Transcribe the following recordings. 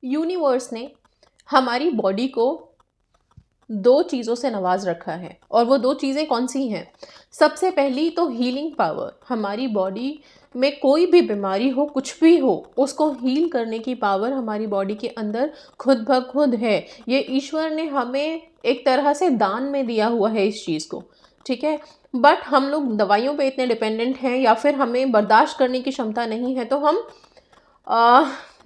Universe ने हमारी body को दो चीज़ों से नवाज रखा है, और वो दो चीज़ें कौन सी हैं? सबसे पहली तो हीलिंग पावर। हमारी बॉडी में कोई भी बीमारी हो, कुछ भी हो, उसको हील करने की पावर हमारी बॉडी के अंदर खुद ब खुद है। ये ईश्वर ने हमें एक तरह से दान में दिया हुआ है इस चीज़ को, ठीक है। बट हम लोग दवाइयों पे इतने डिपेंडेंट हैं, या फिर हमें बर्दाश्त करने की क्षमता नहीं है, तो हम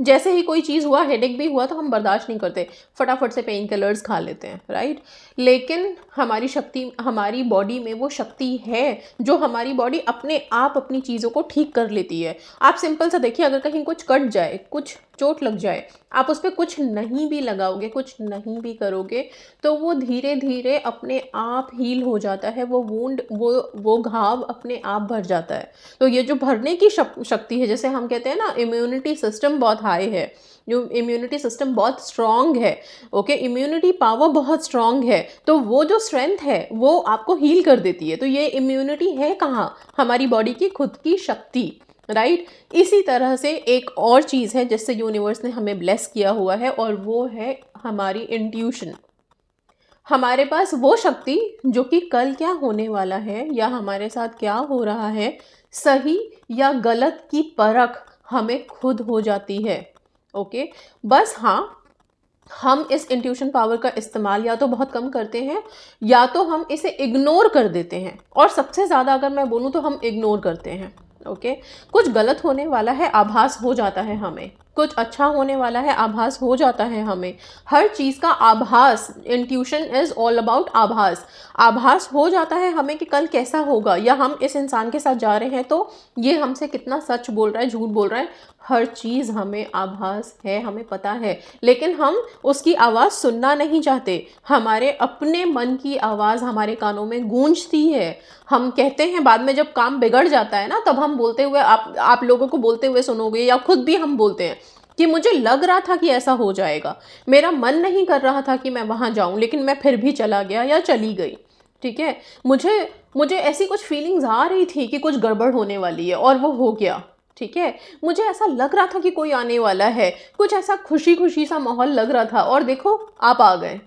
जैसे ही कोई चीज़ हुआ, हेडेक भी हुआ, तो हम बर्दाश्त नहीं करते, फटाफट से पेन किलर्स खा लेते हैं, राइट। लेकिन हमारी शक्ति, हमारी बॉडी में वो शक्ति है जो हमारी बॉडी अपने आप अपनी चीज़ों को ठीक कर लेती है। आप सिंपल सा देखिए, अगर कहीं कुछ कट जाए, कुछ चोट लग जाए, आप उस पर कुछ नहीं भी लगाओगे, कुछ नहीं भी करोगे, तो वो धीरे धीरे अपने आप हील हो जाता है। वो वूंड, वो घाव अपने आप भर जाता है। तो ये जो भरने की शक्ति है, जैसे हम कहते हैं ना, इम्यूनिटी सिस्टम बहुत हाई है, जो इम्यूनिटी सिस्टम बहुत स्ट्रॉन्ग है, ओके, इम्यूनिटी पावर बहुत स्ट्रॉन्ग है, तो वो जो स्ट्रेंथ है वो आपको हील कर देती है। तो ये इम्यूनिटी है कहाँ? हमारी बॉडी की खुद की शक्ति, राइट। इसी तरह से एक और चीज़ है जिससे यूनिवर्स ने हमें ब्लेस किया हुआ है, और वो है हमारी इंट्यूशन। हमारे पास वो शक्ति जो कि कल क्या होने वाला है या हमारे साथ क्या हो रहा है, सही या गलत की परख हमें खुद हो जाती है, ओके। बस हाँ, हम इस इंट्यूशन पावर का इस्तेमाल या तो बहुत कम करते हैं, या तो हम इसे इग्नोर कर देते हैं, और सबसे ज़्यादा अगर मैं बोलूँ तो हम इग्नोर करते हैं, ओके। कुछ गलत होने वाला है, आभास हो जाता है हमें, कुछ अच्छा होने वाला है, आभास हो जाता है हमें। हर चीज़ का आभास, इंट्यूशन इज़ ऑल अबाउट आभास। आभास हो जाता है हमें कि कल कैसा होगा, या हम इस इंसान के साथ जा रहे हैं तो ये हमसे कितना सच बोल रहा है, झूठ बोल रहा है। हर चीज़ हमें आभास है, हमें पता है, लेकिन हम उसकी आवाज़ सुनना नहीं चाहते। हमारे अपने मन की आवाज़ हमारे कानों में गूंजती है। हम कहते हैं, बाद में जब काम बिगड़ जाता है ना, तब हम बोलते हुए, आप लोगों को बोलते हुए सुनोगे, या खुद भी हम बोलते हैं कि मुझे लग रहा था कि ऐसा हो जाएगा, मेरा मन नहीं कर रहा था कि मैं वहाँ जाऊँ, लेकिन मैं फिर भी चला गया या चली गई, ठीक है। मुझे मुझे ऐसी कुछ फीलिंग्स आ रही थी कि कुछ गड़बड़ होने वाली है, और वो हो गया, ठीक है। मुझे ऐसा लग रहा था कि कोई आने वाला है, कुछ ऐसा खुशी खुशी सा माहौल लग रहा था, और देखो आप आ गए,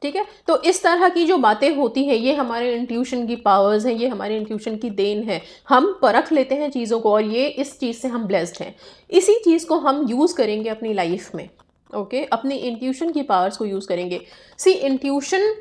ठीक है। तो इस तरह की जो बातें होती हैं, ये हमारे इंट्यूशन की पावर्स हैं, ये हमारे इंट्यूशन की देन है। हम परख लेते हैं चीज़ों को, और ये इस चीज़ से हम ब्लेस्ड हैं। इसी चीज़ को हम यूज़ करेंगे अपनी लाइफ में, ओके। अपनी इंट्यूशन की पावर्स को यूज़ करेंगे। सी इंट्यूशन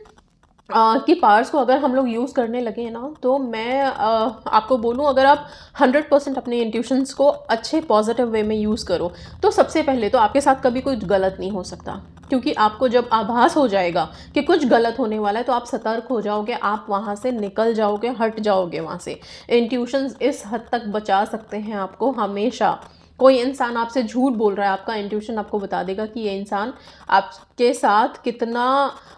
की पावर्स को अगर हम लोग यूज़ करने लगे हैं ना, तो मैं आपको बोलूँ, अगर आप 100% अपने इंट्यूशंस को अच्छे पॉजिटिव वे में यूज़ करो, तो सबसे पहले तो आपके साथ कभी कुछ गलत नहीं हो सकता। क्योंकि आपको जब आभास हो जाएगा कि कुछ गलत होने वाला है, तो आप सतर्क हो जाओगे, आप वहाँ से निकल जाओगे, हट जाओगे वहाँ से। इंट्यूशंस इस हद तक बचा सकते हैं आपको हमेशा। कोई इंसान आपसे झूठ बोल रहा है, आपका इंट्यूशन आपको बता देगा कि ये इंसान आपके साथ कितना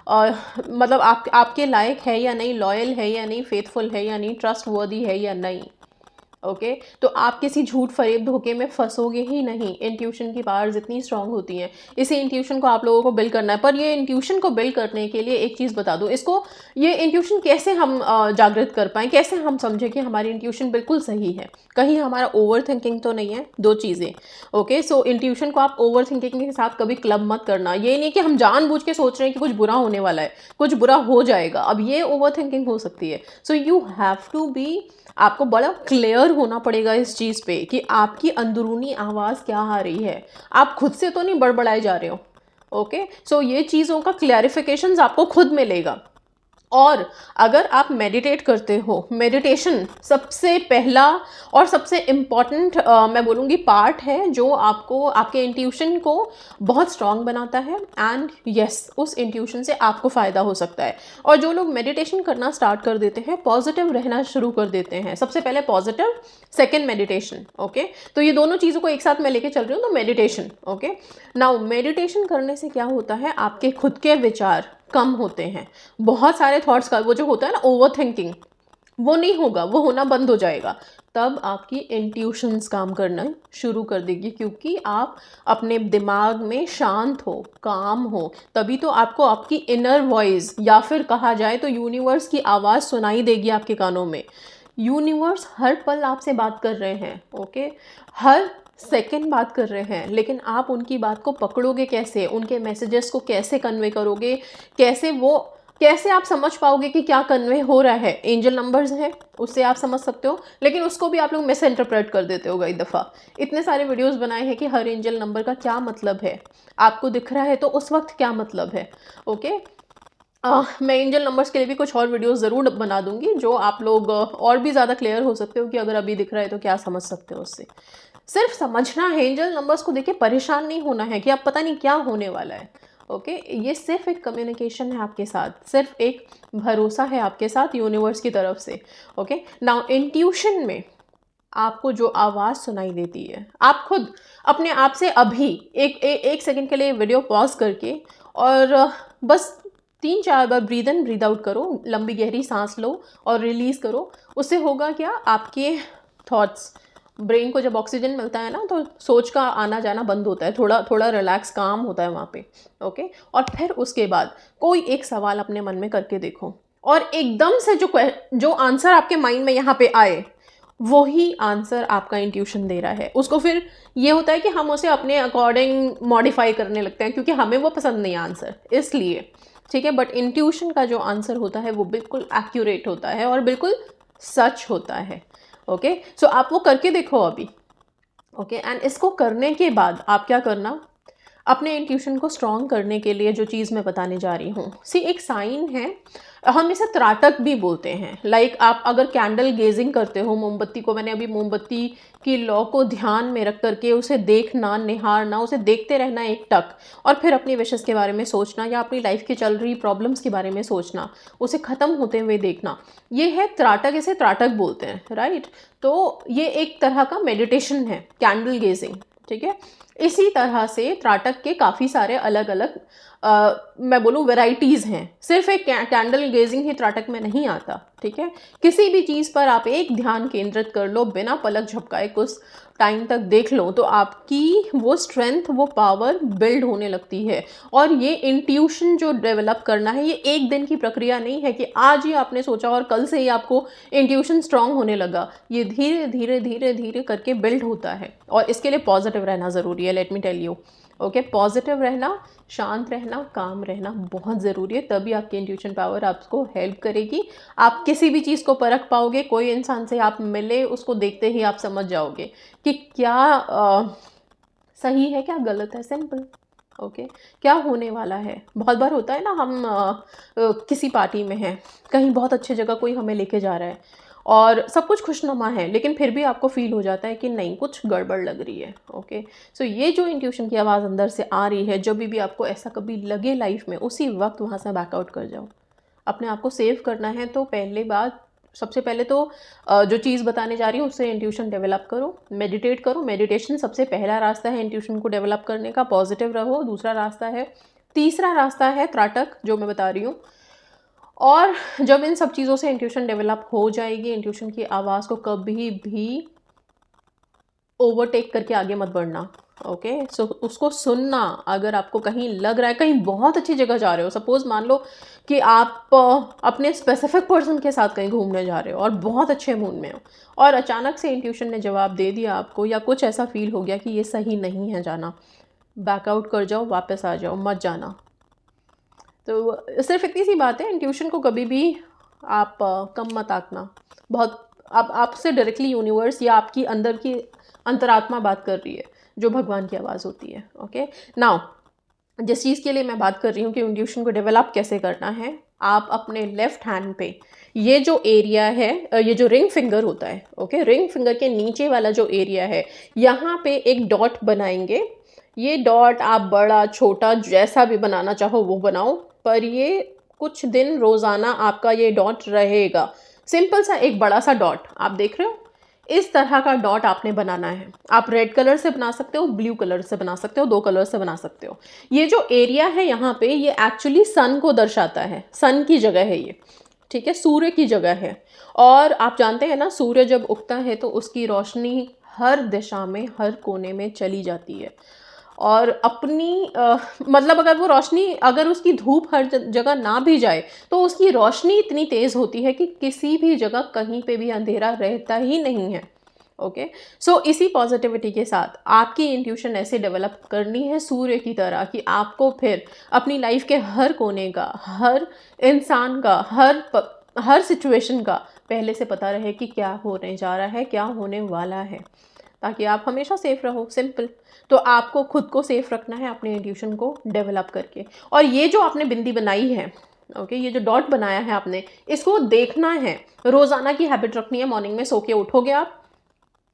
मतलब आपके लायक है या नहीं, लॉयल है या नहीं, फेथफुल है या नहीं, ट्रस्ट वर्दी है या नहीं, ओके। तो आप किसी झूठ फरेब धोखे में फंसोगे ही नहीं। इंट्यूशन की पावर्स इतनी स्ट्रांग होती हैं। इसी इंट्यूशन को आप लोगों को बिल्ड करना है। पर ये इंट्यूशन को बिल्ड करने के लिए एक चीज़ बता दूँ, इसको, ये इंट्यूशन कैसे हम जागृत कर पाएँ, कैसे हम समझें कि हमारी इंट्यूशन बिल्कुल सही है, कहीं हमारा ओवर थिंकिंग तो नहीं है। दो चीज़ें, ओके। सो इंट्यूशन को आप ओवर थिंकिंग के साथ कभी क्लब मत करना। ये नहीं कि हम जानबूझ के सोच रहे हैं कि कुछ बुरा होने वाला है, कुछ बुरा हो जाएगा, अब ये ओवर थिंकिंग हो सकती है। So you have to be, आपको बड़ा क्लियर होना पड़ेगा इस चीज़ पे कि आपकी अंदरूनी आवाज़ क्या आ रही है। आप खुद से तो नहीं बड़बड़ाए जा रहे हो, ओके। सो ये चीज़ों का क्लैरिफिकेशंस आपको खुद मिलेगा। और अगर आप मेडिटेट करते हो, मेडिटेशन सबसे पहला और सबसे इम्पॉर्टेंट मैं बोलूँगी पार्ट है, जो आपको आपके इंट्यूशन को बहुत स्ट्रांग बनाता है। एंड यस, उस इंट्यूशन से आपको फ़ायदा हो सकता है। और जो लोग मेडिटेशन करना स्टार्ट कर देते हैं, पॉजिटिव रहना शुरू कर देते हैं, सबसे पहले पॉजिटिव, सेकेंड मेडिटेशन, ओके। तो ये दोनों चीज़ों को एक साथ मैं लेके चल रही हूँ, तो मेडिटेशन, ओके। नाउ मेडिटेशन करने से क्या होता है, आपके खुद के विचार कम होते हैं। बहुत सारे थॉट्स का वो जो होता है ना, ओवर थिंकिंग, वो नहीं होगा, वो होना बंद हो जाएगा। तब आपकी इंट्यूशंस काम करना शुरू कर देगी, क्योंकि आप अपने दिमाग में शांत हो, काम हो। तभी तो आपको आपकी इनर वॉइस, या फिर कहा जाए तो यूनिवर्स की आवाज़ सुनाई देगी आपके कानों में। यूनिवर्स हर पल आपसे बात कर रहे हैं, ओके। हर सेकंड बात कर रहे हैं, लेकिन आप उनकी बात को पकड़ोगे कैसे, उनके मैसेजेस को कैसे कन्वे करोगे, कैसे आप समझ पाओगे कि क्या कन्वे हो रहा है। एंजल नंबर्स हैं, उससे आप समझ सकते हो, लेकिन उसको भी आप लोग मिस इंटरप्रेट कर देते हो कई दफ़ा। इतने सारे वीडियोस बनाए हैं कि हर एंजल नंबर का क्या मतलब है, आपको दिख रहा है तो उस वक्त क्या मतलब है। ओके, मैं एंजल नंबर्स के लिए भी कुछ और वीडियोस ज़रूर बना दूंगी, जो आप लोग और भी ज़्यादा क्लियर हो सकते हो कि अगर अभी दिख रहा है तो क्या समझ सकते हो उससे। सिर्फ समझना है, एंजल नंबर्स को देखिए परेशान नहीं होना है कि अब पता नहीं क्या होने वाला है। ओके, ये सिर्फ एक कम्युनिकेशन है आपके साथ, सिर्फ एक भरोसा है आपके साथ यूनिवर्स की तरफ से। ओके, नाउ इंट्यूशन में आपको जो आवाज़ सुनाई देती है, आप खुद अपने आप से अभी एक सेकंड के लिए वीडियो पॉज करके और बस 3-4 बार ब्रीद इन ब्रीद आउट करो, लंबी गहरी सांस लो और रिलीज़ करो। उससे होगा क्या, आपके थॉट्स, ब्रेन को जब ऑक्सीजन मिलता है ना तो सोच का आना जाना बंद होता है, थोड़ा थोड़ा रिलैक्स काम होता है वहाँ पे। ओके, और फिर उसके बाद कोई एक सवाल अपने मन में करके देखो, और एकदम से जो आंसर आपके माइंड में यहाँ पे आए, वही आंसर आपका इंट्यूशन दे रहा है। उसको फिर ये होता है कि हम उसे अपने अकॉर्डिंग मॉडिफाई करने लगते हैं, क्योंकि हमें वो पसंद नहीं आंसर, इसलिए। ठीक है, बट इंट्यूशन का जो आंसर होता है वो बिल्कुल एक्यूरेट होता है और बिल्कुल सच होता है। ओके, सो आप वो करके देखो अभी। ओके, एंड इसको करने के बाद आप क्या करना, अपने इंट्यूशन को स्ट्रॉन्ग करने के लिए जो चीज़ मैं बताने जा रही हूँ, एक साइन है, हम इसे त्राटक भी बोलते हैं। लाइक आप अगर कैंडल गेजिंग करते हो, मोमबत्ती को, मैंने अभी मोमबत्ती की लौ को ध्यान में रख करके उसे देखना, निहारना, उसे देखते रहना एक टक, और फिर अपनी विशेष के बारे में सोचना या अपनी लाइफ की चल रही प्रॉब्लम्स के बारे में सोचना, उसे ख़त्म होते हुए देखना, ये है त्राटक, इसे त्राटक बोलते हैं, राइट। तो ये एक तरह का मेडिटेशन है, कैंडल गेजिंग। ठीक है, इसी तरह से त्राटक के काफ़ी सारे अलग अलग मैं बोलूँ वैराइटीज़ हैं, सिर्फ एक कैंडल गेजिंग ही त्राटक में नहीं आता। ठीक है, किसी भी चीज़ पर आप एक ध्यान केंद्रित कर लो, बिना पलक झपकाए कुछ टाइम तक देख लो, तो आपकी वो स्ट्रेंथ, वो पावर बिल्ड होने लगती है। और ये इंट्यूशन जो डेवलप करना है, ये एक दिन की प्रक्रिया नहीं है कि आज ही आपने सोचा और कल से ही आपको इंट्यूशन स्ट्रांग होने लगा। ये धीरे धीरे धीरे धीरे करके बिल्ड होता है, और इसके लिए पॉजिटिव रहना ज़रूरी है, let me tell you. Okay, positive रहना, शांत रहना, काम रहना बहुत ज़रूरी है, तभी आपकी इंट्यूशन पावर आपको हेल्प करेगी। आप किसी भी चीज़ को परख पाओगे, कोई इंसान से आप मिले, उसको देखते ही आप समझ जाओगे कि क्या सही है, क्या गलत है, सिंपल। ओके, क्या होने वाला है। बहुत बार होता है ना, हम किसी पार्टी में हैं, कहीं बहुत अच्छी जगह कोई हमें लेके जा रहा है और सब कुछ खुशनुमा है, लेकिन फिर भी आपको फील हो जाता है कि नहीं, कुछ गड़बड़ लग रही है। ओके, सो ये जो इंट्यूशन की आवाज़ अंदर से आ रही है, जब भी आपको ऐसा कभी लगे लाइफ में, उसी वक्त वहाँ से बैकआउट कर जाओ। अपने आप को सेव करना है तो पहले बात, सबसे पहले तो जो चीज़ बताने जा रही हूँ उससे इंट्यूशन डेवलप करो, मेडिटेट करो। मेडिटेशन सबसे पहला रास्ता है इंट्यूशन को डेवलप करने का, पॉजिटिव रहो, दूसरा रास्ता है। तीसरा रास्ता है त्राटक, जो मैं बता रही हूँ। और जब इन सब चीज़ों से इंट्यूशन डेवलप हो जाएगी, इंट्यूशन की आवाज़ को कभी भी ओवरटेक करके आगे मत बढ़ना। ओके, सो उसको सुनना। अगर आपको कहीं लग रहा है, कहीं बहुत अच्छी जगह जा रहे हो, सपोज मान लो कि आप अपने स्पेसिफिक पर्सन के साथ कहीं घूमने जा रहे हो और बहुत अच्छे मूड में हो, और अचानक से इंट्यूशन ने जवाब दे दिया आपको, या कुछ ऐसा फील हो गया कि ये सही नहीं है जाना, बैकआउट कर जाओ, वापस आ जाओ, मत जाना। तो सिर्फ इतनी सी बात है, इंट्यूशन को कभी भी आप कम मत आंकना। बहुत आपसे डायरेक्टली यूनिवर्स या आपकी अंदर की अंतरात्मा बात कर रही है, जो भगवान की आवाज़ होती है। ओके, नाउ जिस चीज़ के लिए मैं बात कर रही हूँ कि इंट्यूशन को डेवलप कैसे करना है, आप अपने लेफ्ट हैंड पे ये जो एरिया है, ये जो रिंग फिंगर होता है, ओके, रिंग फिंगर के नीचे वाला जो एरिया है, यहाँ पे एक डॉट बनाएंगे। ये डॉट आप बड़ा छोटा जैसा भी बनाना चाहो वो बनाओ, पर ये कुछ दिन रोज़ाना आपका ये डॉट रहेगा। सिंपल सा एक बड़ा सा डॉट आप देख रहे हो, इस तरह का डॉट आपने बनाना है। आप रेड कलर से बना सकते हो, ब्लू कलर से बना सकते हो, 2 कलर से बना सकते हो। ये जो एरिया है यहाँ पे, ये एक्चुअली सन को दर्शाता है, सन की जगह है ये। ठीक है, सूर्य की जगह है। और आप जानते हैं ना, सूर्य जब उगता है तो उसकी रोशनी हर दिशा में, हर कोने में चली जाती है, और अपनी मतलब अगर वो रोशनी, अगर उसकी धूप हर जगह ना भी जाए तो उसकी रोशनी इतनी तेज़ होती है कि किसी भी जगह कहीं पे भी अंधेरा रहता ही नहीं है। ओके। सो इसी पॉजिटिविटी के साथ आपकी इंट्यूशन ऐसे डेवलप करनी है सूर्य की तरह कि आपको फिर अपनी लाइफ के हर कोने का, हर इंसान का, हर सिचुएशन का पहले से पता रहे कि क्या होने जा रहा है, क्या होने वाला है, ताकि आप हमेशा सेफ रहो। सिंपल। तो आपको खुद को सेफ रखना है अपने इंट्यूशन को डेवलप करके। और ये जो आपने बिंदी बनाई है, ओके, ये जो डॉट बनाया है आपने, इसको देखना है। रोजाना की हैबिट रखनी है। मॉर्निंग में सो के उठोगे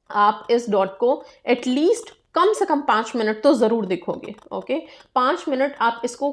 आप इस डॉट को एटलीस्ट कम से कम 5 मिनट तो ज़रूर देखोगे। ओके, 5 मिनट आप इसको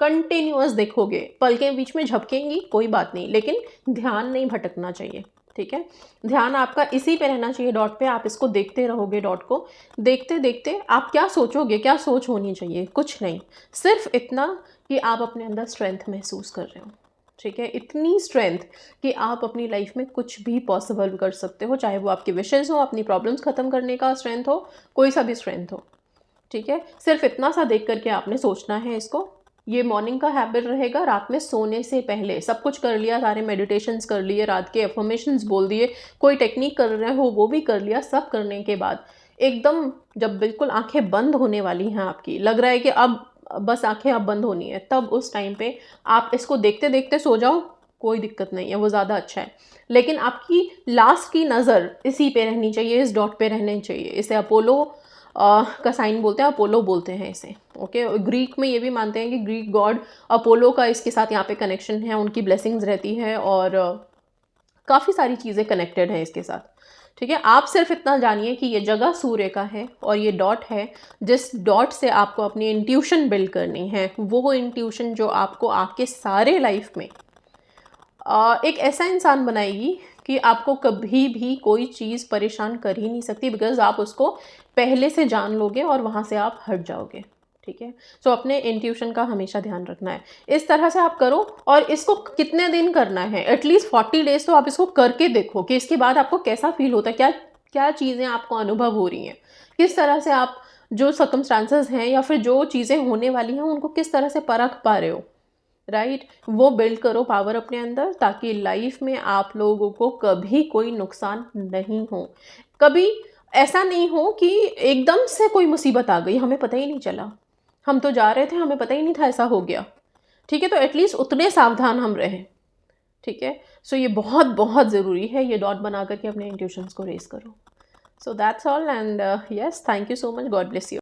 कंटिन्यूअस देखोगे। पलकें बीच में झपकेंगी, कोई बात नहीं, लेकिन ध्यान नहीं भटकना चाहिए। ठीक है, ध्यान आपका इसी पे रहना चाहिए, डॉट पे। आप इसको देखते रहोगे, डॉट को देखते देखते आप क्या सोचोगे, क्या सोच होनी चाहिए, कुछ नहीं, सिर्फ इतना कि आप अपने अंदर स्ट्रेंथ महसूस कर रहे हो। ठीक है, इतनी स्ट्रेंथ कि आप अपनी लाइफ में कुछ भी पॉसिबल कर सकते हो, चाहे वो आपकी विशेज़ हो, अपनी प्रॉब्लम्स ख़त्म करने का स्ट्रेंथ हो, कोई सा भी स्ट्रेंथ हो। ठीक है, सिर्फ इतना सा देख करके आपने सोचना है इसको। ये मॉर्निंग का हैबिट रहेगा। रात में सोने से पहले सब कुछ कर लिया, सारे मेडिटेशंस कर लिए, रात के अफर्मेशंस बोल दिए, कोई टेक्निक कर रहे हो वो भी कर लिया। सब करने के बाद एकदम जब बिल्कुल आंखें बंद होने वाली हैं, आपकी लग रहा है कि अब बस आंखें अब बंद होनी है, तब उस टाइम पे आप इसको देखते देखते सो जाओ, कोई दिक्कत नहीं है, वो ज़्यादा अच्छा है। लेकिन आपकी लास्ट की नज़र इसी पे रहनी चाहिए, इस डॉट पे रहनी चाहिए। इसे अपोलो का साइन बोलते हैं, अपोलो बोलते हैं इसे। ओके, ग्रीक में ये भी मानते हैं कि ग्रीक गॉड अपोलो का इसके साथ यहाँ पे कनेक्शन है, उनकी ब्लेसिंग्स रहती है, और काफ़ी सारी चीज़ें कनेक्टेड हैं इसके साथ। ठीक है, आप सिर्फ इतना जानिए कि ये जगह सूर्य का है और ये डॉट है, जिस डॉट से आपको अपनी इंट्यूशन बिल्ड करनी है। वो इंट्यूशन जो आपको आपके सारे लाइफ में एक ऐसा इंसान बनाएगी कि आपको कभी भी कोई चीज़ परेशान कर ही नहीं सकती, बिकॉज आप उसको पहले से जान लोगे और वहाँ से आप हट जाओगे। ठीक है, सो अपने इंट्यूशन का हमेशा ध्यान रखना है। इस तरह से आप करो, और इसको कितने दिन करना है, एटलीस्ट 40 डेज तो आप इसको करके देखो कि इसके बाद आपको कैसा फील होता है, क्या क्या चीज़ें आपको अनुभव हो रही हैं, किस तरह से आप जो सर्कमस्टांसेस हैं या फिर जो चीज़ें होने वाली हैं उनको किस तरह से परख पा रहे हो। राइट, वो बिल्ड करो पावर अपने अंदर, ताकि लाइफ में आप लोगों को कभी कोई नुकसान नहीं हो। कभी ऐसा नहीं हो कि एकदम से कोई मुसीबत आ गई, हमें पता ही नहीं चला, हम तो जा रहे थे, हमें पता ही नहीं था ऐसा हो गया। ठीक है, तो एटलीस्ट उतने सावधान हम रहें। ठीक है, सो ये बहुत बहुत ज़रूरी है, ये डॉट बना करके अपने इंट्यूशंस को रेस करो। So that's all, and yes, thank you so much, God bless you.